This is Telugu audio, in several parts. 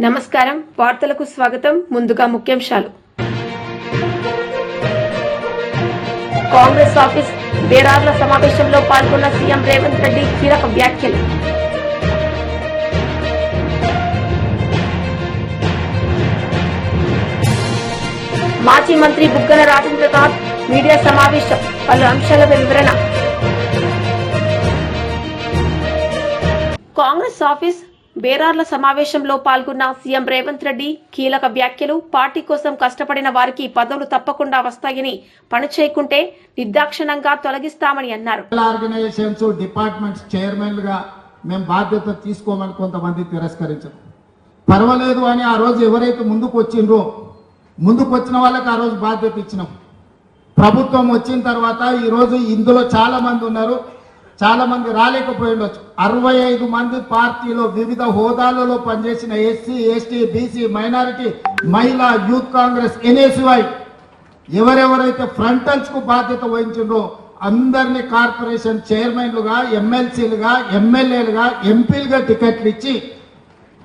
నమస్కారం వార్తలకు స్వాగతం ముందుగా ముఖ్యాంశాలు కాంగ్రెస్ ఆఫీస్ బేరార్ల సమావేశంలో పాల్గొన్న సీఎం రేవంత్ రెడ్డి కీలక వ్యాఖ్యలు మాజీ మంత్రి బుగ్గన రాజేంద్రనాథ్ మీడియా సమావేశం పలు అంశాలపై వివరణ కాంగ్రెస్ ఆఫీస్ బేరార్ల సమావేశంలో పాల్గొన్న సీఎం రేవంత్ రెడ్డి కీలక వ్యాఖ్యలు పార్టీ కోసం కష్టపడిన వారికి పదవులు తప్పకుండా వస్తాయని పని చేయకుంటే నిర్దాక్షిణ్యంగా తొలగిస్తామని అన్నారు. ఆర్గనైజేషన్స్ డిపార్ట్మెంట్స్ చైర్మన్లుగా మేము బాధ్యత తీసుకోమని కొంతమంది తిరస్కరించారు. పర్వాలేదు అని ఆ రోజు ఎవరైతే ముందుకు వచ్చిన వాళ్ళకి ఆ రోజు బాధ్యత ఇచ్చినాం. ప్రభుత్వం వచ్చిన తర్వాత ఈ రోజు ఇందులో చాలా మంది ఉన్నారు, చాలా మంది రాలేకపోయి ఉండొచ్చు. 65 మంది పార్టీలో వివిధ హోదాలలో పనిచేసిన ఎస్సీ, ఎస్టీ, బీసీ, మైనారిటీ, మహిళా, యూత్ కాంగ్రెస్, ఎన్ఎస్వై ఎవరెవరైతే ఫ్రంటల్స్ కు బాధ్యత వహించిండ్రో అందరినీ కార్పొరేషన్ చైర్మన్లుగా, ఎమ్మెల్సీలుగా, ఎమ్మెల్యేలుగా, ఎంపీలుగా టికెట్లు ఇచ్చి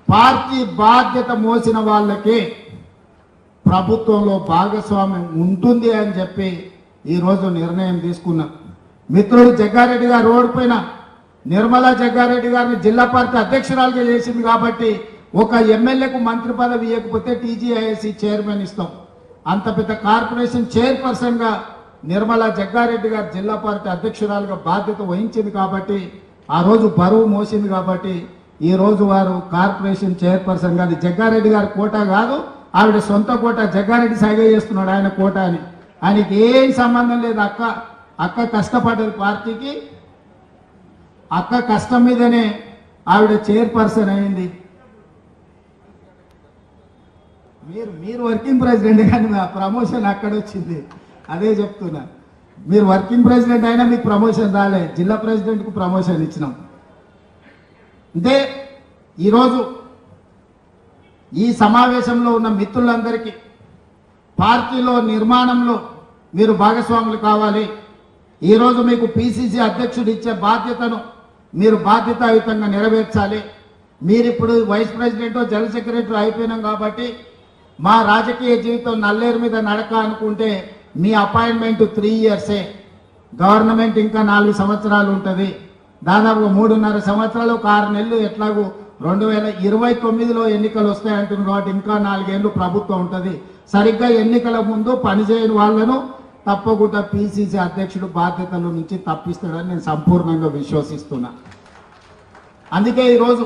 పార్టీ బాధ్యత మోసిన వాళ్ళకి ప్రభుత్వంలో భాగస్వామ్యం ఉంటుంది అని చెప్పి ఈరోజు నిర్ణయం తీసుకున్నాం. మిత్రుడు జగ్గారెడ్డి గారు ఓడిపోయిన నిర్మలా జగ్గారెడ్డి గారిని జిల్లా పార్టీ అధ్యక్షురాలుగా చేసింది కాబట్టి ఒక ఎమ్మెల్యేకు మంత్రి పదవి ఇవ్వకపోతే టీజీఐఎస్సీ చైర్మన్ ఇస్తాం. అంత పెద్ద కార్పొరేషన్ చైర్పర్సన్ గా నిర్మలా జగ్గారెడ్డి గారు జిల్లా పార్టీ అధ్యక్షురాలుగా బాధ్యత వహించింది కాబట్టి ఆ రోజు బరువు మోసింది కాబట్టి ఈ రోజు వారు కార్పొరేషన్ చైర్పర్సన్ గా, జగ్గారెడ్డి గారి కోటా కాదు, ఆవిడ సొంత కోట. జగ్గారెడ్డి సాగే చేస్తున్నాడు ఆయన కోట అని. ఆయనకి ఏం సంబంధం లేదు. అక్క కష్టపడ్డది పార్టీకి, అక్క కష్టం మీదనే ఆవిడ చైర్పర్సన్ అయింది. మీరు వర్కింగ్ ప్రెసిడెంట్ కానీ నా ప్రమోషన్ అక్కడ వచ్చింది. అదే చెప్తున్నా, మీరు వర్కింగ్ ప్రెసిడెంట్ అయినా మీకు ప్రమోషన్ రాలే, జిల్లా ప్రెసిడెంట్కు ప్రమోషన్ ఇచ్చినాం. అంటే ఈరోజు ఈ సమావేశంలో ఉన్న మిత్రులందరికీ పార్టీలో నిర్మాణంలో మీరు భాగస్వాములు కావాలి. ఈరోజు మీకు పిసిసి అధ్యక్షుడు ఇచ్చే బాధ్యతను మీరు బాధ్యతాయుతంగా నెరవేర్చాలి. మీరిప్పుడు వైస్ ప్రెసిడెంట్, జనరల్ సెక్రటరీ అయిపోయినాం కాబట్టి మా రాజకీయ జీవితం నల్లేరు మీద నడక అనుకుంటే మీ అపాయింట్మెంట్ 3 ఇయర్సే. గవర్నమెంట్ ఇంకా 4 సంవత్సరాలు ఉంటుంది. దాదాపు 3.5 సంవత్సరాలు, 6 నెలలు ఎట్లాగూ 2029లో ఎన్నికలు వస్తాయంటున్నారు కాబట్టి ఇంకా 4 ఏళ్ళు ప్రభుత్వం ఉంటుంది. సరిగ్గా ఎన్నికల ముందు పనిచేయని వాళ్లను తప్పకుండా పిసిసి అధ్యక్షుడు బాధ్యతల నుంచి తప్పిస్తాడని నేను సంపూర్ణంగా విశ్వసిస్తున్నా. అందుకే ఈరోజు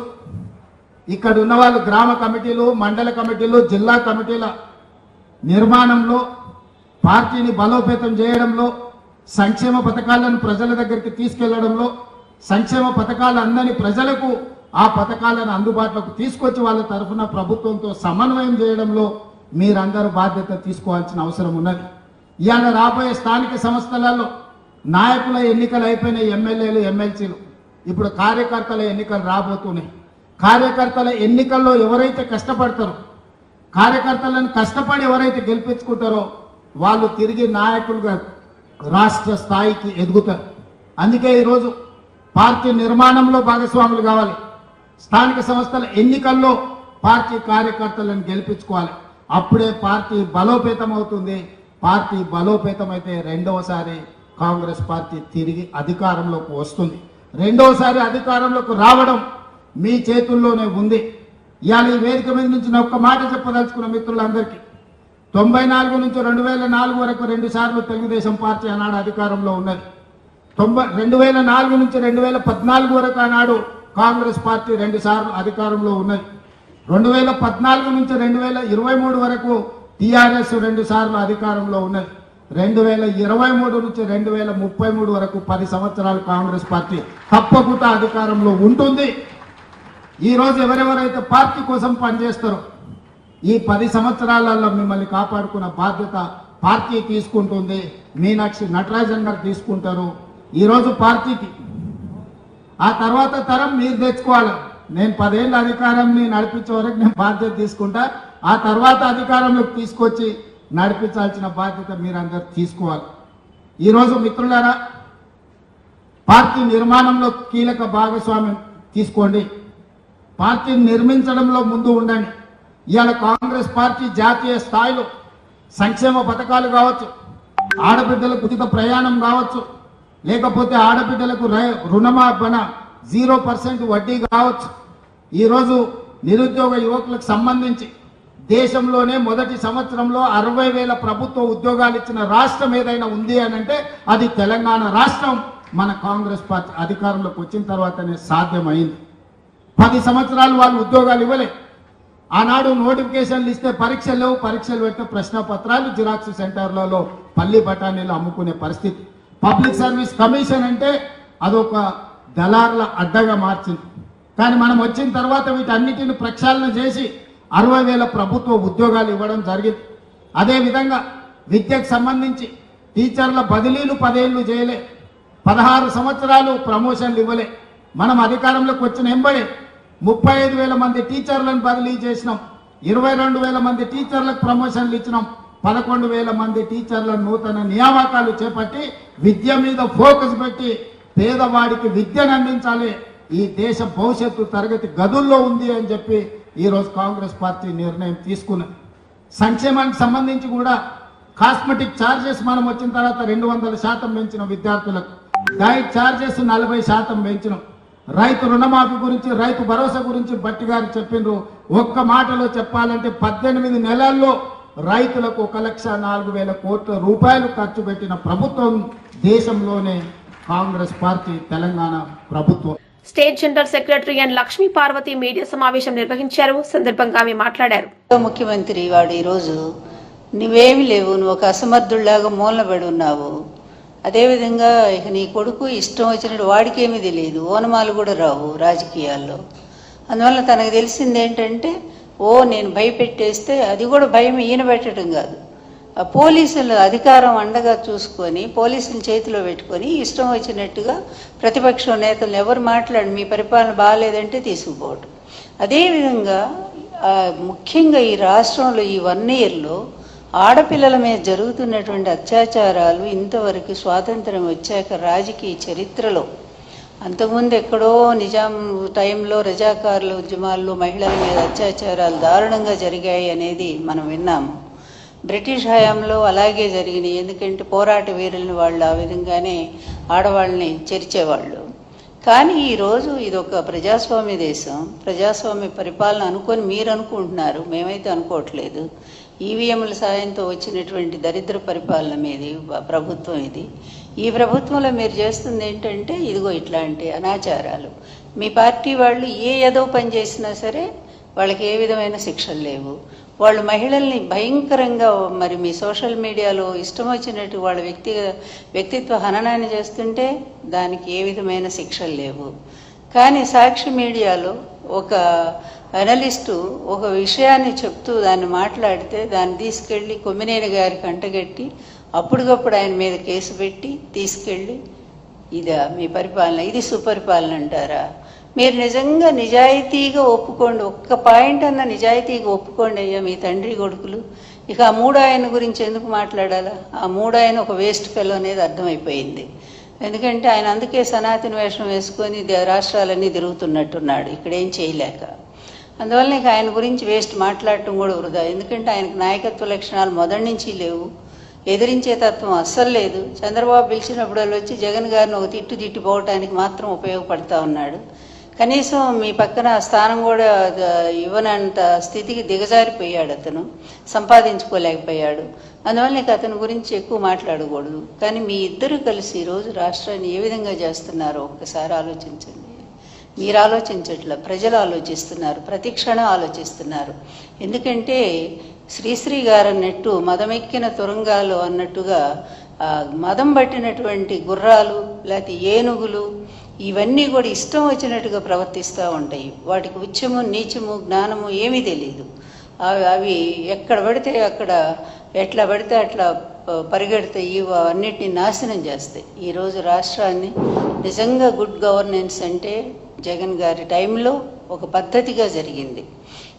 ఇక్కడ ఉన్న వాళ్ళు గ్రామ కమిటీలు, మండల కమిటీలు, జిల్లా కమిటీల నిర్మాణంలో, పార్టీని బలోపేతం చేయడంలో, సంక్షేమ పథకాలను ప్రజల దగ్గరికి తీసుకెళ్లడంలో, సంక్షేమ పథకాలు అందని ప్రజలకు ఆ పథకాలను అందుబాటులోకి తీసుకొచ్చి వాళ్ళ తరఫున ప్రభుత్వంతో సమన్వయం చేయడంలో మీరందరూ బాధ్యత తీసుకోవాల్సిన అవసరం ఉన్నది. ఇవాళ రాబోయే స్థానిక సంస్థలలో నాయకుల ఎన్నికలు అయిపోయినాయి, ఎమ్మెల్యేలు, ఎమ్మెల్సీలు. ఇప్పుడు కార్యకర్తల ఎన్నికలు రాబోతున్నాయి. కార్యకర్తల ఎన్నికల్లో ఎవరైతే కష్టపడతారో, కార్యకర్తలను కష్టపడి ఎవరైతే గెలిపించుకుంటారో వాళ్ళు తిరిగి నాయకులుగా రాష్ట్ర స్థాయికి ఎదుగుతారు. అందుకే ఈరోజు పార్టీ నిర్మాణంలో భాగస్వాములు కావాలి. స్థానిక సంస్థల ఎన్నికల్లో పార్టీ కార్యకర్తలను గెలిపించుకోవాలి. అప్పుడే పార్టీ బలోపేతం అవుతుంది. పార్టీ బలోపేతమైతే రెండవసారి కాంగ్రెస్ పార్టీ తిరిగి అధికారంలోకి వస్తుంది. రెండవసారి అధికారంలోకి రావడం మీ చేతుల్లోనే ఉంది. ఇవాళ ఈ వేదిక మీద నుంచి నేను ఒక్క మాట చెప్పదలుచుకున్న మిత్రులందరికీ, 94 నుంచి 2004 వరకు 2 సార్లు తెలుగుదేశం పార్టీ ఆనాడు అధికారంలో ఉన్నది. 2004 నుంచి 2014 వరకు ఆనాడు కాంగ్రెస్ పార్టీ 2 సార్లు అధికారంలో ఉన్నది. 2014 నుంచి 2023 వరకు టిఆర్ఎస్ 2 సార్లు అధికారంలో ఉన్నది. 2023 నుంచి 2033 వరకు 10 సంవత్సరాలు కాంగ్రెస్ పార్టీ తప్పకుండా అధికారంలో ఉంటుంది. ఈ రోజు ఎవరెవరైతే పార్టీ కోసం పనిచేస్తారో ఈ 10 సంవత్సరాలలో మిమ్మల్ని కాపాడుకున్న బాధ్యత పార్టీ తీసుకుంటుంది. మీనాక్షి నటరాజన్ గారు తీసుకుంటారు. ఈరోజు పార్టీకి ఆ తర్వాత తరం మీరు తెచ్చుకోవాలి. నేను 10 ఏళ్ళ అధికారాన్ని నడిపించే వరకు నేను బాధ్యత తీసుకుంటా. ఆ తర్వాత అధికారంలోకి తీసుకొచ్చి నడిపించాల్సిన బాధ్యత మీరందరూ తీసుకోవాలి. ఈరోజు మిత్రులారా, పార్టీ నిర్మాణంలో కీలక భాగస్వామ్యం తీసుకోండి. పార్టీని నిర్మించడంలో ముందు ఉండండి. ఇవాళ కాంగ్రెస్ పార్టీ జాతీయ స్థాయిలో సంక్షేమ పథకాలు కావచ్చు, ఆడబిడ్డలకు ఉచిత ప్రయాణం కావచ్చు, లేకపోతే ఆడబిడ్డలకు రుణమాఫీ 0% వడ్డీ కావచ్చు. ఈరోజు నిరుద్యోగ యువకులకు సంబంధించి దేశంలోనే మొదటి సంవత్సరంలో 60,000 ప్రభుత్వ ఉద్యోగాలు ఇచ్చిన రాష్ట్రం ఏదైనా ఉంది అని అంటే అది తెలంగాణ రాష్ట్రం. మన కాంగ్రెస్ పార్టీ అధికారంలోకి వచ్చిన తర్వాతనే సాధ్యమైంది. 10 సంవత్సరాలు వాళ్ళు ఉద్యోగాలు ఇవ్వలే. ఆనాడు నోటిఫికేషన్లు ఇస్తే పరీక్షలు లేవు, పరీక్షలు పెడితే ప్రశ్న పత్రాలు జిరాక్స్ సెంటర్లలో పల్లి బఠానీలు అమ్ముకునే పరిస్థితి. పబ్లిక్ సర్వీస్ కమిషన్ అంటే అదొక దళారుల అడ్డగా మార్చింది. కానీ మనం వచ్చిన తర్వాత వీటన్నిటిని ప్రక్షాళన చేసి 60,000 ప్రభుత్వ ఉద్యోగాలు ఇవ్వడం జరిగింది. అదేవిధంగా విద్యకు సంబంధించి టీచర్ల బదిలీలు 10 ఏళ్ళు చేయలే, 16 సంవత్సరాలు ప్రమోషన్లు ఇవ్వలే. మనం అధికారంలోకి వచ్చిన ఎంబడే 35,000 మంది టీచర్లను బదిలీ చేసినాం, 22,000 మంది టీచర్లకు ప్రమోషన్లు ఇచ్చినాం, 11,000 మంది టీచర్ల నూతన నియామకాలు చేపట్టి విద్య మీద ఫోకస్ పెట్టి పేదవాడికి విద్యను అందించాలి, ఈ దేశ భవిష్యత్తు తరగతి గదుల్లో ఉంది అని చెప్పి ఈరోజు కాంగ్రెస్ పార్టీ నిర్ణయం తీసుకున్నది. సంక్షేమానికి సంబంధించి కూడా కాస్మెటిక్ ఛార్జెస్ మనం వచ్చిన తర్వాత 200% పెంచిన విద్యార్థులకు, డైట్ ఛార్జెస్ 40% పెంచినాం. రైతు రుణమాఫీ గురించి, రైతు భరోసా గురించి భట్టి గారు చెప్పిండ్రు. ఒక్క మాటలో చెప్పాలంటే 18 నెలల్లో రైతులకు 1,04,000 కోట్ల రూపాయలు ఖర్చు పెట్టిన ప్రభుత్వం దేశంలోనే కాంగ్రెస్ పార్టీ తెలంగాణ ప్రభుత్వం. State general secretary and Lakshmi Parvathi media సమావేశం నిర్వహించారు. సందర్భంగా ఆమె మాట్లాడారు. ముఖ్యమంత్రి వాడు ఈరోజు నువ్వేమి లేవు, నువ్వు ఒక అసమర్థుల్లాగా మూలబడి ఉన్నావు. అదేవిధంగా ఇక నీ కొడుకు ఇష్టం వచ్చినట్టు వాడికేమీ తెలియదు, ఓనమాలు కూడా రావు రాజకీయాల్లో. అందువల్ల తనకు తెలిసింది ఏంటంటే నేను భయపెట్టేస్తే, అది కూడా భయం ఈయన పెట్టడం కాదు, పోలీసులు అధికారం అండగా చూసుకొని పోలీసులు చేతిలో పెట్టుకొని ఇష్టం వచ్చినట్టుగా ప్రతిపక్ష నేతలు ఎవరు మాట్లాడి మీ పరిపాలన బాగాలేదంటే తీసుకుపోవటం. అదేవిధంగా ముఖ్యంగా ఈ రాష్ట్రంలో ఈ 1 ఇయర్లో ఆడపిల్లల మీద జరుగుతున్నటువంటి అత్యాచారాలు ఇంతవరకు స్వాతంత్రం వచ్చాక రాజకీయ చరిత్రలో, అంతకుముందు ఎక్కడో నిజాం టైంలో రజాకారుల ఉద్యమాల్లో మహిళల మీద అత్యాచారాలు దారుణంగా జరిగాయి అనేది మనం విన్నాము. బ్రిటిష్ హయాంలో అలాగే జరిగినాయి. ఎందుకంటే పోరాట వీరుల్ని వాళ్ళు ఆ విధంగానే ఆడవాళ్ళని చెరిచేవాళ్ళు. కానీ ఈరోజు ఇది ఒక ప్రజాస్వామ్య దేశం, ప్రజాస్వామ్య పరిపాలన అనుకొని మీరు అనుకుంటున్నారు, మేమైతే అనుకోవట్లేదు. ఈవీఎంల సాయంతో వచ్చినటువంటి దరిద్ర పరిపాలన మీది ప్రభుత్వం ఇది. ఈ ప్రభుత్వంలో మీరు చేస్తుంది ఏంటంటే ఇదిగో ఇట్లాంటి అనాచారాలు. మీ పార్టీ వాళ్ళు ఏదో పని చేసినా సరే వాళ్ళకి ఏ విధమైన శిక్షలు లేవు. వాళ్ళు మహిళల్ని భయంకరంగా మరి మీ సోషల్ మీడియాలో ఇష్టం వచ్చినట్టు వాళ్ళ వ్యక్తిత్వ హననాన్ని చేస్తుంటే దానికి ఏ విధమైన శిక్షలు లేవు. కానీ సాక్షి మీడియాలో ఒక అనలిస్టు ఒక విషయాన్ని చెప్తూ దాన్ని మాట్లాడితే దాన్ని తీసుకెళ్ళి కొమ్మినేని గారికి అంటగట్టి అప్పటికప్పుడు ఆయన మీద కేసు పెట్టి తీసుకెళ్ళి ఇదా మీ పరిపాలన, ఇది సుపరిపాలన అంటారా? మీరు నిజంగా నిజాయితీగా ఒప్పుకోండి, ఒక్క పాయింట్ అన్న నిజాయితీగా ఒప్పుకోండి అయ్యా మీ తండ్రి కొడుకులు. ఇక ఆ 3 ఆయన గురించి ఎందుకు మాట్లాడాలా? ఆ 3 ఆయన ఒక వేస్ట్ ఫెలో అనేది అర్థమైపోయింది. ఎందుకంటే ఆయన అందుకే సనాతన వేషం వేసుకొని రాష్ట్రాలన్నీ తిరుగుతున్నట్టున్నాడు ఇక్కడేం చేయలేక. అందువల్ల ఇక ఆయన గురించి వేస్ట్ మాట్లాడటం కూడా వృధా. ఎందుకంటే ఆయనకు నాయకత్వ లక్షణాలు మొదటి నుంచి లేవు, ఎదిరించే తత్వం అస్సలు లేదు. చంద్రబాబు పిలిచినప్పుడు వచ్చి జగన్ గారిని ఒక తిట్టిపోవటానికి మాత్రం ఉపయోగపడతా ఉన్నాడు. కనీసం మీ పక్కన స్థానం కూడా ఇవ్వనంత స్థితికి దిగజారిపోయాడు, అతను సంపాదించుకోలేకపోయాడు. అందువల్ల ఇక అతని గురించి ఎక్కువ మాట్లాడకూడదు. కానీ మీ ఇద్దరు కలిసి ఈరోజు రాష్ట్రాన్ని ఏ విధంగా చేస్తున్నారో ఒక్కసారి ఆలోచించండి. మీరు ఆలోచించట్లా, ప్రజలు ఆలోచిస్తున్నారు, ప్రతి క్షణం ఆలోచిస్తున్నారు. ఎందుకంటే శ్రీశ్రీ గారు అన్నట్టు మదమెక్కిన తురంగాలు అన్నట్టుగా మదం పట్టినటువంటి గుర్రాలు లేకపోతే ఏనుగులు ఇవన్నీ కూడా ఇష్టం వచ్చినట్టుగా ప్రవర్తిస్తూ ఉంటాయి. వాటికి ఉచ్చము నీచము జ్ఞానము ఏమీ తెలియదు. అవి ఎక్కడ పడితే అక్కడ ఎట్లా పడితే అట్లా పరిగెడతాయి, అన్నిటిని నాశనం చేస్తాయి. ఈరోజు రాష్ట్రాన్ని నిజంగా గుడ్ గవర్నెన్స్ అంటే జగన్ గారి టైంలో ఒక పద్ధతిగా జరిగింది.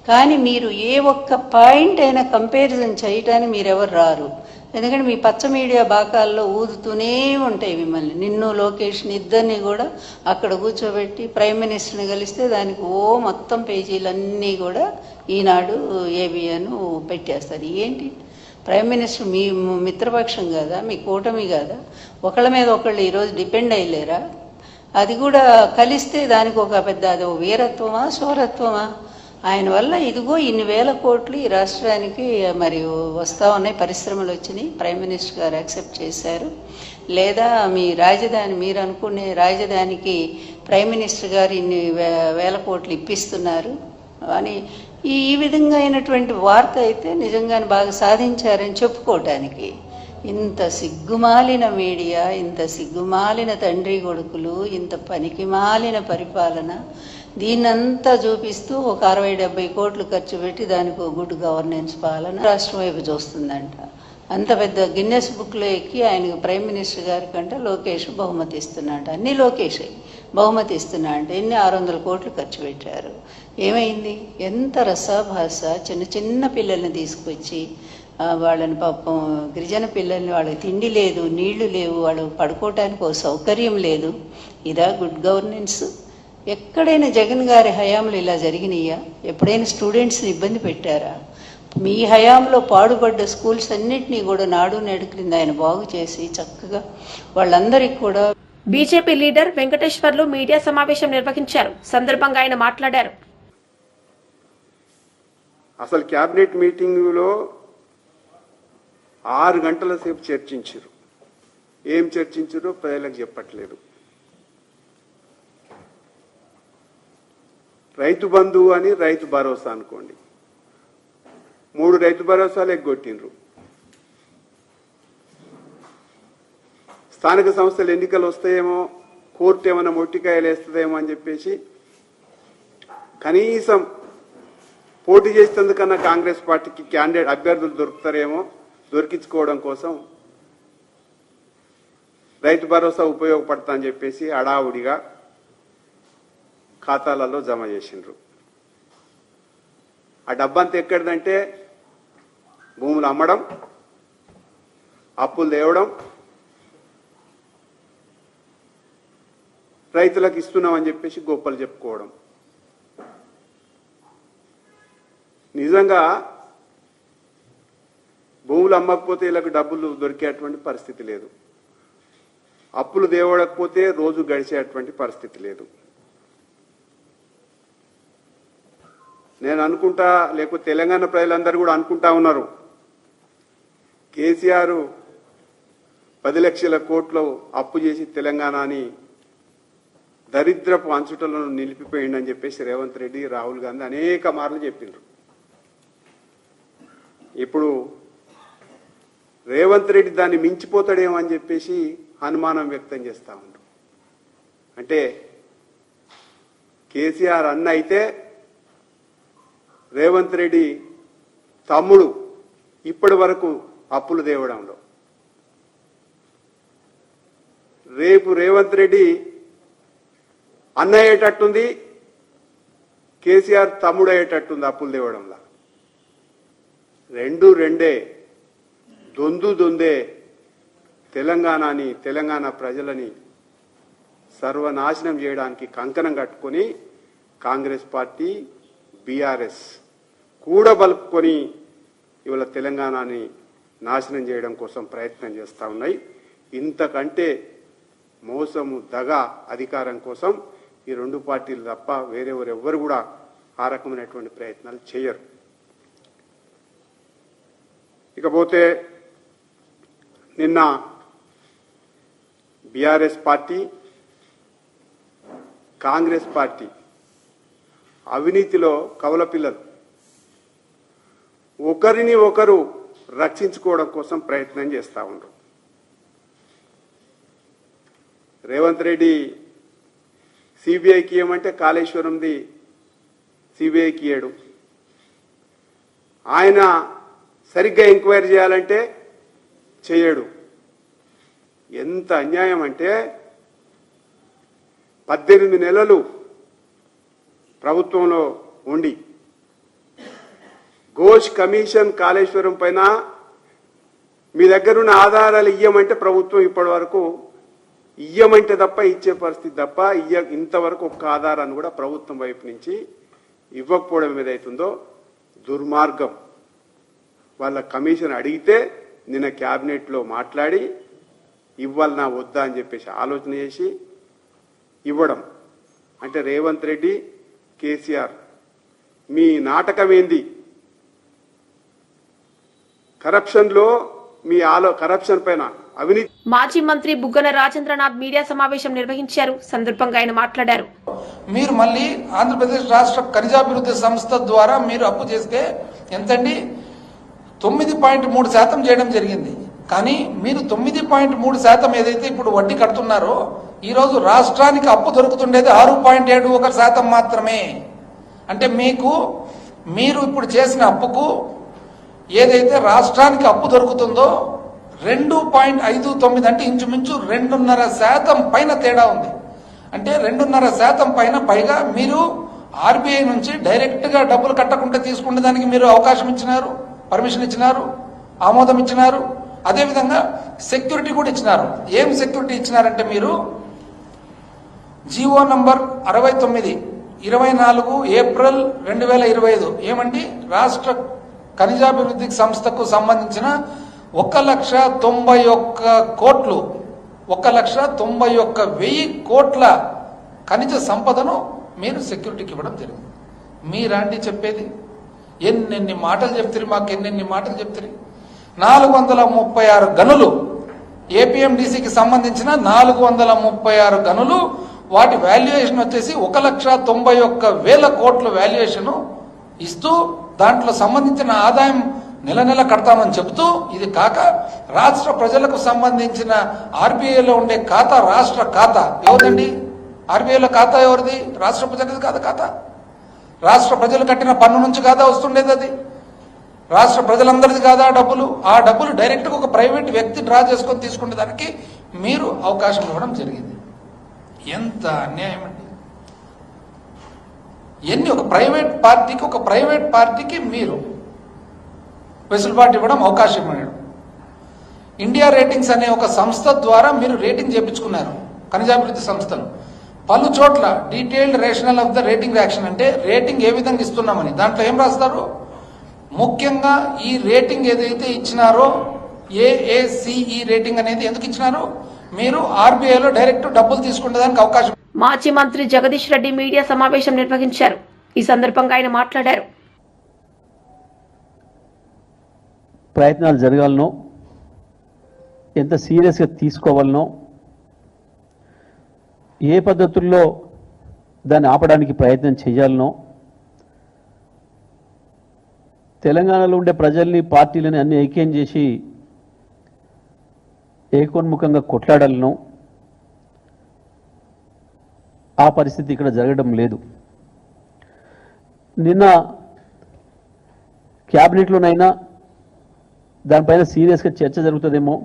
కానీ మీరు ఏ ఒక్క పాయింట్ అయినా కంపారిజన్ చేయటానికి మీరెవరు రారు. ఎందుకంటే మీ పచ్చ మీడియా బాకాల్లో ఊదుతూనే ఉంటాయి మిమ్మల్ని. నిన్ను లోకేష్ని ఇద్దరిని కూడా అక్కడ కూర్చోబెట్టి ప్రైమ్ మినిస్టర్ని కలిస్తే దానికి మొత్తం పేజీలన్నీ కూడా ఈనాడు ఏబిఎన్ పెట్టేస్తారు. ఏంటి ప్రైమ్ మినిస్టర్ మీ మిత్రపక్షం కాదా, మీ కూటమి కాదా? ఒకళ్ళ మీద ఒకళ్ళు ఈరోజు డిపెండ్ అయ్యలేరా? అది కూడా కలిస్తే దానికి ఒక పెద్ద అది వీరత్వమా శౌరత్వమా? ఆయన వల్ల ఇదిగో ఇన్ని వేల కోట్లు ఈ రాష్ట్రానికి మరి వస్తూ ఉన్నాయి, పరిశ్రమలు వచ్చినాయి, ప్రైమ్ మినిస్టర్ గారు యాక్సెప్ట్ చేశారు. లేదా మీ రాజధాని, మీరు అనుకునే రాజధానికి ప్రైమ్ మినిస్టర్ గారు ఇన్ని వేల కోట్లు ఇప్పిస్తున్నారు అని ఈ విధంగా అయినటువంటి వార్త అయితే నిజంగానే బాగా సాధించారని చెప్పుకోవటానికి. ఇంత సిగ్గుమాలిన మీడియా, ఇంత సిగ్గుమాలిన తండ్రి కొడుకులు, ఇంత పనికిమాలిన పరిపాలన, దీన్నంతా చూపిస్తూ ఒక 60-70 కోట్లు ఖర్చు పెట్టి దానికి గుడ్ గవర్నెన్స్ పాలన రాష్ట్రం వైపు చూస్తుందంట. అంత పెద్ద గిన్నెస్ బుక్లో ఎక్కి ఆయనకు ప్రైమ్ మినిస్టర్ గారి కంటే లోకేష్ బహుమతి ఇస్తున్నాడు. అన్నీ లోకేష్ బహుమతి ఇస్తున్నా అంటే ఎన్ని 600 కోట్లు ఖర్చు పెట్టారు. ఏమైంది? ఎంత రసాభాస. చిన్న చిన్న పిల్లల్ని తీసుకొచ్చి వాళ్ళని పాపం గిరిజన పిల్లల్ని, వాళ్ళకి తిండి లేదు, నీళ్లు లేవు, వాళ్ళు పడుకోవటానికి ఒక సౌకర్యం లేదు. ఇదా గుడ్ గవర్నెన్స్? ఎక్కడైనా జగన్ గారి హయాంలో ఇలా జరిగినాయా? ఎప్పుడైనా స్టూడెంట్స్ని ఇబ్బంది పెట్టారా? మీ హయాంలో పాడుపడ్డ స్కూల్స్ అన్నింటినీ కూడా నాడు నేడు క్రింద ఆయన బాగు చేసి చక్కగా వాళ్ళందరికీ కూడా. బీజేపీ లీడర్ వెంకటేశ్వర్లు మీడియా సమావేశం నిర్వహించారు. సందర్భంగా ఆయన మాట్లాడారు. అసలు క్యాబినెట్ మీటింగులో 6 గంటల సేపు చర్చించారు. ఏం చర్చించారో ప్రజలకు చెప్పట్లేదు. రైతు బంధు అని రైతు భరోసా అనుకోండి, 3 రైతు భరోసాలు ఎగ్గొట్టిండ్రు. స్థానిక సంస్థల ఎన్నికలు వస్తాయేమో, కోర్టు ఏమైనా మొట్టికాయలు వేస్తుందేమో అని చెప్పేసి కనీసం పోటీ చేసేందుకన్నా కాంగ్రెస్ పార్టీకి క్యాండిడేట్ అభ్యర్థులు దొరుకుతారేమో దొరికించుకోవడం కోసం రైతు భరోసా ఉపయోగపడతా అని చెప్పేసి అడావుడిగా ఖాతాలలో జమ చేసిండ్రు. ఆ డబ్బంతా ఎక్కడిదంటే భూములు అమ్మడం, అప్పులు తేవడం, రైతులకు ఇస్తున్నామని చెప్పేసి గొప్పలు చెప్పుకోవడం. నిజంగా భూములు అమ్మకపోతే వీళ్ళకు డబ్బులు దొరికేటువంటి పరిస్థితి లేదు, అప్పులు తేవడకపోతే రోజు గడిచేటువంటి పరిస్థితి లేదు. నేను అనుకుంటా, లేకపోతే తెలంగాణ ప్రజలందరూ కూడా అనుకుంటా ఉన్నారు, కేసీఆర్ 10 లక్షల కోట్లు అప్పు చేసి తెలంగాణని దరిద్రపు అంచుటలను నిలిపిపోయిందని చెప్పేసి రేవంత్ రెడ్డి, రాహుల్ గాంధీ అనేక మార్లు చెప్పిండ్రు. ఇప్పుడు రేవంత్ రెడ్డి దాన్ని మించిపోతాడేమో అని చెప్పేసి అనుమానం వ్యక్తం చేస్తా ఉండ్రు. అంటే కేసీఆర్ అన్న అయితే రేవంత్ రెడ్డి తమ్ముడు ఇప్పటి వరకు అప్పులు తేవడంలో, రేపు రేవంత్ రెడ్డి అన్న అయ్యేటట్టుంది, కేసీఆర్ తమ్ముడు అయ్యేటట్టుంది అప్పులు తేవడంలో. రెండే దొందే తెలంగాణని, తెలంగాణ ప్రజలని సర్వనాశనం చేయడానికి కంకణం కట్టుకొని కాంగ్రెస్ పార్టీ, బీఆర్ఎస్ కూడబలుపుకొని ఇవాళ తెలంగాణని నాశనం చేయడం కోసం ప్రయత్నం చేస్తూ ఉన్నాయి. ఇంతకంటే మోసము, దగ అధికారం కోసం ఈ 2 పార్టీలు తప్ప వేరెవరెవ్వరు కూడా ఆ రకమైనటువంటి ప్రయత్నాలు చేయరు. ఇకపోతే నిన్న బీఆర్ఎస్ పార్టీ, కాంగ్రెస్ పార్టీ అవినీతిలో కవలపిల్లలు, ఒకరిని ఒకరు రక్షించుకోవడం కోసం ప్రయత్నం చేస్తూ ఉన్నారు. రేవంత్ రెడ్డి సిబిఐకి ఇవ్వమంటే కాళేశ్వరంది సిబిఐకి ఇయ్యడు. ఆయన సరిగ్గా ఎంక్వైరీ చేయాలంటే చేయడు. ఎంత అన్యాయం అంటే 18 నెలలు ప్రభుత్వంలో ఉండి ఘోష్ కమిషన్ కాళేశ్వరం పైన మీ దగ్గర ఉన్న ఆధారాలు ఇయ్యమంటే ప్రభుత్వం ఇప్పటి వరకు ఇయ్యమంటే తప్ప ఇచ్చే పరిస్థితి తప్ప ఇంతవరకు ఒక్క ఆధారాన్ని కూడా ప్రభుత్వం వైపు నుంచి ఇవ్వకపోవడం ఏదైతుందో దుర్మార్గం. వాళ్ళ కమిషన్ అడిగితే నిన్న క్యాబినెట్లో మాట్లాడి ఇవ్వాలనా వద్దా అని చెప్పేసి ఆలోచన చేసి ఇవ్వడం. అంటే రేవంత్ రెడ్డి, కేసీఆర్ మీ నాటకం ఏంది? కరప్షన్లో మీ కరప్షన్ పైన అవినీతి. మాజీ మంత్రి బుగ్గన రాజేంద్రనాథ్ మీడియా సమావేశం నిర్వహించారు. సందర్భంగా ఆయన మాట్లాడారు. మీరు మళ్ళీ ఆంధ్రప్రదేశ్ రాష్ట్ర ఖనిజాభివృద్ధి సంస్థ ద్వారా మీరు అప్పు చేస్తే ఎంతండి? 9.3% చేయడం జరిగింది. కానీ మీరు 9.3% ఏదైతే ఇప్పుడు వడ్డీ కడుతున్నారో ఈరోజు రాష్ట్రానికి అప్పు దొరుకుతుండేది 6.71% మాత్రమే. అంటే మీరు ఇప్పుడు చేసిన అప్పుకు ఏదైతే రాష్ట్రానికి అప్పు దొరుకుతుందో 2.59 అంటే ఇంచుమించు 2.5% పైన తేడా ఉంది. అంటే 2.5% పైగా మీరు ఆర్బీఐ నుంచి డైరెక్ట్ గా డబ్బులు కట్టకుండా తీసుకునే దానికి మీరు అవకాశం ఇచ్చినారు, పర్మిషన్ ఇచ్చినారు, ఆమోదం ఇచ్చినారు. అదేవిధంగా సెక్యూరిటీ కూడా ఇచ్చినారు. ఏం సెక్యూరిటీ ఇచ్చినారంటే మీరు జీవో నంబర్ 69 24 ఏప్రిల్ 2025 ఏమండి? రాష్ట్ర ఖనిజాభివృద్ధి సంస్థకు సంబంధించిన 1,91,00,00,000 1,91,00,000 కోట్ల ఖనిజ సంపదను మీరు సెక్యూరిటీకి ఇవ్వడం జరిగింది. మీరాంటి చెప్పేది? ఎన్నెన్ని మాటలు చెప్తారు, మాకు ఎన్నెన్ని మాటలు చెప్తారు. 436 గనులు ఏపీఎండిసికి సంబంధించిన 436 గనులు, వాటి వాల్యుయేషన్ వచ్చేసి 1,91,000 కోట్ల వాల్యుయేషన్ ఇస్తూ దాంట్లో సంబంధించిన ఆదాయం నెల నెల కడతామని చెబుతూ, ఇది కాక రాష్ట్ర ప్రజలకు సంబంధించిన ఆర్బీఐలో ఉండే ఖాతా రాష్ట్ర ఖాతా ఎవరిదండి? ఆర్బీఐలో ఖాతా ఎవరిది? రాష్ట్ర ప్రజలది కాదు ఖాతా. రాష్ట్ర ప్రజలు కట్టిన పన్ను నుంచి కాదా వస్తుండేది? అది రాష్ట్ర ప్రజలందరిది కాదా డబ్బులు? ఆ డబ్బులు డైరెక్ట్ గా ఒక ప్రైవేట్ వ్యక్తి డ్రా చేసుకొని తీసుకునే దానికి మీరు అవకాశం ఇవ్వడం జరిగింది. ఎంత అన్యాయం అండి! ఎన్ని ఒక ప్రైవేట్ పార్టీకి మీరు వెసులుబాటు ఇవ్వడం, అవకాశం ఇవ్వడం. ఇండియా రేటింగ్స్ అనే ఒక సంస్థ ద్వారా మీరు రేటింగ్ చేయించుకున్నారు ఖనిజాభివృద్ధి సంస్థను. పలు చోట్ల detailed rational of the rating action అంటే రేటింగ్ ఏ విధంగా ఇస్తున్నామని దాంట్లో ఏం రాస్తారు? ముఖ్యంగా ఈ రేటింగ్ ఏదైతే ఇచ్చినారో ఏఏసిఈ రేటింగ్ అనేది ఎందుకు ఇచ్చినారో, మీరు ఆర్బీఐలో డైరెక్ట్ డబ్బులు తీసుకునే దానికి అవకాశం. మాజీ మంత్రి జగదీష్ రెడ్డి మీడియా సమావేశం నిర్వహించారు. ఈ సందర్భంగా ఆయన మాట్లాడారు. ప్రయత్నాలు జరగాలనో, ఎంత సీరియస్గా తీసుకోవాలనో, ఏ పద్ధతుల్లో దాన్ని ఆపడానికి ప్రయత్నం చేయాలనో, తెలంగాణలో ఉండే ప్రజల్ని, పార్టీలని అన్ని ఐక్యం చేసి ఏకోన్ముఖంగా కొట్లాడాలనో ఆ పరిస్థితి ఇక్కడ జరగడం లేదు. నిన్న క్యాబినెట్లోనైనా దానిపైన సీరియస్గా చర్చ జరుగుతుందేమో,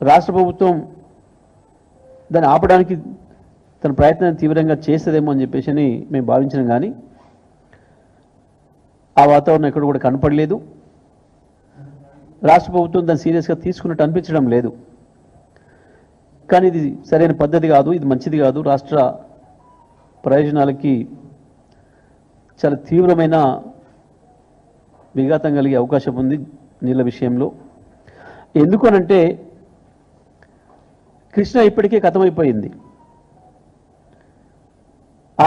రాష్ట్ర ప్రభుత్వం దాన్ని ఆపడానికి తన ప్రయత్నాన్ని తీవ్రంగా చేస్తుందేమో అని చెప్పేసి మేము భావించినాం. కానీ ఆ వాతావరణం ఎక్కడ కూడా కనపడలేదు. రాష్ట్ర ప్రభుత్వం దాన్ని సీరియస్గా తీసుకున్నట్టు అనిపించడం లేదు. కానీ ఇది సరైన పద్ధతి కాదు, ఇది మంచిది కాదు, రాష్ట్ర ప్రయోజనాలకి చాలా తీవ్రమైన విఘాతం కలిగే అవకాశం ఉంది నీళ్ళ విషయంలో. ఎందుకనంటే కృష్ణ ఇప్పటికే కథమైపోయింది.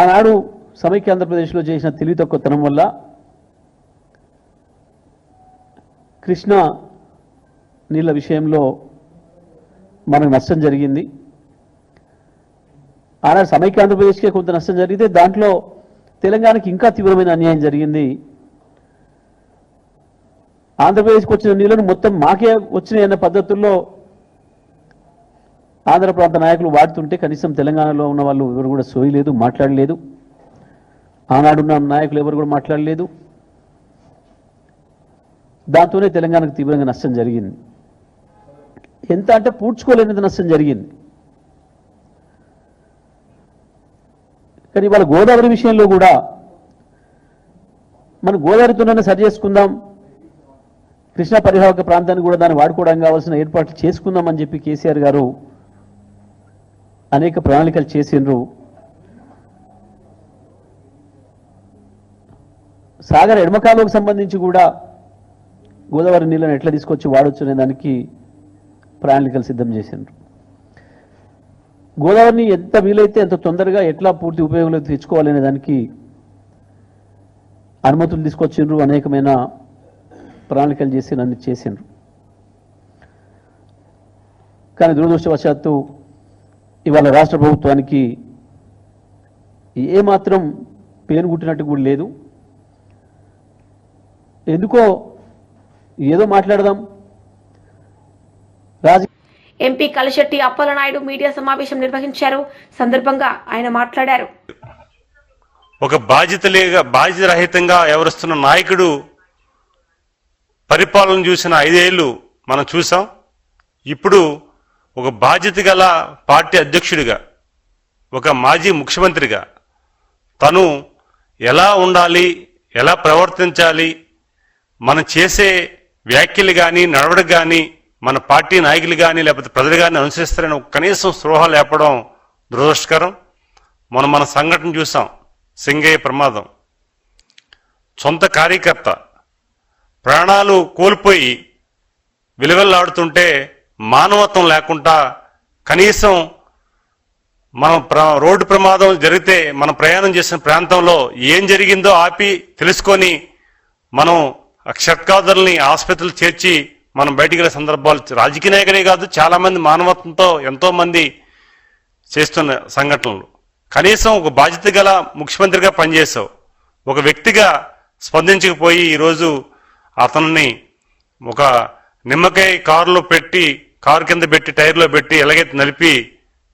ఆనాడు సమైక్య ఆంధ్రప్రదేశ్లో చేసిన తెలివి తక్కువతనం వల్ల కృష్ణ నీళ్ళ విషయంలో మనకు నష్టం జరిగింది. ఆనాడు సమైక్య ఆంధ్రప్రదేశ్కే కొంత నష్టం జరిగితే దాంట్లో తెలంగాణకి ఇంకా తీవ్రమైన అన్యాయం జరిగింది. ఆంధ్రప్రదేశ్కి వచ్చిన నీళ్లను మొత్తం మాకే వచ్చినాయి అన్న పద్ధతుల్లో ఆంధ్ర ప్రాంత నాయకులు వాడుతుంటే కనీసం తెలంగాణలో ఉన్న వాళ్ళు ఎవరు కూడా సోయలేదు, మాట్లాడలేదు. ఆనాడున్న నాయకులు ఎవరు కూడా మాట్లాడలేదు. దాంతోనే తెలంగాణకు తీవ్రంగా నష్టం జరిగింది. ఎంత అంటే పూడ్చుకోలేనిది నష్టం జరిగింది. కానీ ఇవాళ గోదావరి విషయంలో కూడా మనం గోదావరితోనే సరి చేసుకుందాం, కృష్ణా పరివాహక ప్రాంతాన్ని కూడా దాన్ని వాడుకోవడానికి కావాల్సిన ఏర్పాట్లు చేసుకుందామని చెప్పి కేసీఆర్ గారు అనేక ప్రణాళికలు చేసిండ్రు. సాగర్ ఎడమకాలువకు సంబంధించి కూడా గోదావరి నీళ్ళని ఎట్లా తీసుకొచ్చి వాడొచ్చు అనే దానికి ప్రణాళికలు సిద్ధం చేసిండ్రు. గోదావరిని ఎంత వీలైతే ఎంత తొందరగా ఎట్లా పూర్తి ఉపయోగంలోకి తెచ్చుకోవాలనే దానికి అనుమతులు తీసుకొచ్చిండ్రు, అనేకమైన ప్రణాళికలు చేసి అన్ని చేసిండ్రు. కానీ దురదృష్టవశాత్తు ఇవాళ రాష్ట్ర ప్రభుత్వానికి ఏమాత్రం పేను గుట్టినట్టు కూడా లేదు. ఎందుకో ఏదో మాట్లాడదాం. ఎంపీ కలిశెట్టి అప్పలనాయుడు మీడియా సమావేశం నిర్వహించారు. సందర్భంగా ఆయన మాట్లాడారు. ఒక బాధ్యత రహితంగా వ్యవహరిస్తున్న నాయకుడు పరిపాలన చూసిన 5 ఏళ్లు మనం చూసాం. ఇప్పుడు ఒక బాధ్యత గల పార్టీ అధ్యక్షుడిగా, ఒక మాజీ ముఖ్యమంత్రిగా తను ఎలా ఉండాలి, ఎలా ప్రవర్తించాలి, మనం చేసే వ్యాఖ్యలు కానీ నడవడిక కానీ మన పార్టీ నాయకులు కానీ లేకపోతే ప్రజలు కానీ అనుసరిస్తారని కనీసం స్పృహ లేపడం దురదృష్టకరం. మన సంఘటన చూసాం, సింగయ్య ప్రమాదం. సొంత కార్యకర్త ప్రాణాలు కోల్పోయి విలువెల్లాడుతుంటే మానవత్వం లేకుండా కనీసం మనం రోడ్డు ప్రమాదం జరిగితే మనం ప్రయాణం చేసిన ప్రాంతంలో ఏం జరిగిందో ఆపి తెలుసుకొని మనం క్షట్కాదుల్ని ఆసుపత్రులు చేర్చి మనం బయటికి వెళ్ళే సందర్భాలు రాజకీయ నాయకులే కాదు, చాలా మంది మానవత్వంతో ఎంతో మంది చేస్తున్న సంఘటనలు. కనీసం ఒక బాధ్యత గల ముఖ్యమంత్రిగా పనిచేసావు, ఒక వ్యక్తిగా స్పందించకపోయి ఈరోజు అతన్ని ఒక నిమ్మకాయ కారు కింద పెట్టి టైర్లో పెట్టి ఎలాగైతే నలిపి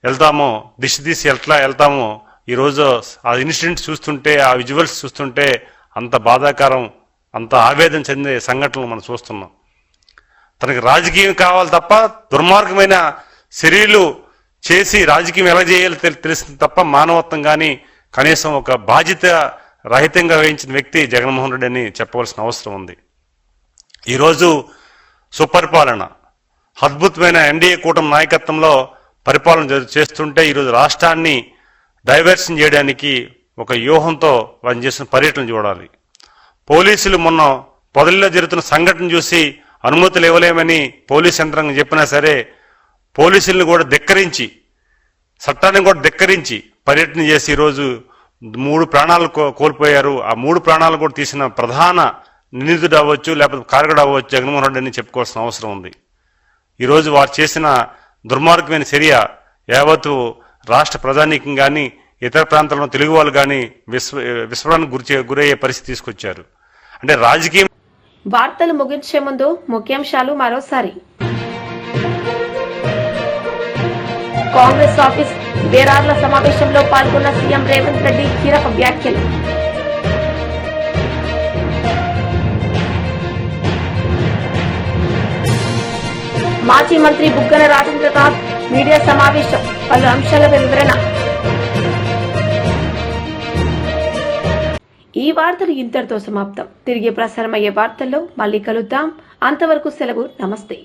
వెళ్తామో, దిశ తీసి ఎట్లా వెళ్తామో, ఈరోజు ఆ ఇన్సిడెంట్ చూస్తుంటే, ఆ విజువల్స్ చూస్తుంటే అంత బాధాకరం, అంత ఆవేదన చెందే సంఘటనలు మనం చూస్తున్నాం. తనకి రాజకీయం కావాలి తప్ప దుర్మార్గమైన చర్యలు చేసి రాజకీయం ఎలా చేయాలో తెలిసింది తప్ప మానవత్వం కానీ కనీసం ఒక బాధ్యత రహితంగా వహించిన వ్యక్తి జగన్మోహన్ రెడ్డి అని చెప్పవలసిన అవసరం ఉంది. ఈరోజు సుపరిపాలన, అద్భుతమైన ఎన్డీఏ కూటమి నాయకత్వంలో పరిపాలన చేస్తుంటే ఈరోజు రాష్ట్రాన్ని డైవర్షన్ చేయడానికి ఒక వ్యూహంతో వాళ్ళు చేసిన పర్యటన చూడాలి. పోలీసులు మొన్న పొదల్లో జరుగుతున్న సంఘటన చూసి అనుమతులు ఇవ్వలేమని పోలీస్ యంత్రాంగం చెప్పినా సరే పోలీసుల్ని కూడా ధిక్కరించి, చట్టాన్ని కూడా ధిక్కరించి పర్యటన చేసి ఈరోజు 3 ప్రాణాలు కోల్పోయారు. ఆ 3 ప్రాణాలు కూడా తీసిన ప్రధాన నిందితుడు అవ్వచ్చు, లేకపోతే కారకుడు అవ్వచ్చు జగన్మోహన్ రెడ్డి అని చెప్పుకోవాల్సిన అవసరం ఉంది. ఈరోజు వారు చేసిన దుర్మార్గమైన చర్య యావత్తు రాష్ట్ర ప్రజానీకం కానీ ఇతర ప్రాంతాల్లో తెలుగు వాళ్ళు కానీ విస్మరణకు గురయ్యే పరిస్థితి తీసుకొచ్చారు. అంటే రాజకీయం. వార్తలు ముగించే ముందు ముఖ్యాంశాలు మరోసారి. కాంగ్రెస్ ఆఫీస్ బేరార్ల సమావేశంలో పాల్గొన్న సీఎం రేవంత్ రెడ్డి కీలక వ్యాఖ్యలు. మాజీ మంత్రి బుగ్గన రాజేంద్రనాథ్ మీడియా సమావేశం, పలు అంశాలపై వివరణ. ఈ వార్తలు ఇంతటితో సమాప్తం. తిరిగి ప్రసారమయ్యే వార్తల్లో మళ్ళీ కలుద్దాం. అంతవరకు సెలవు. నమస్తే.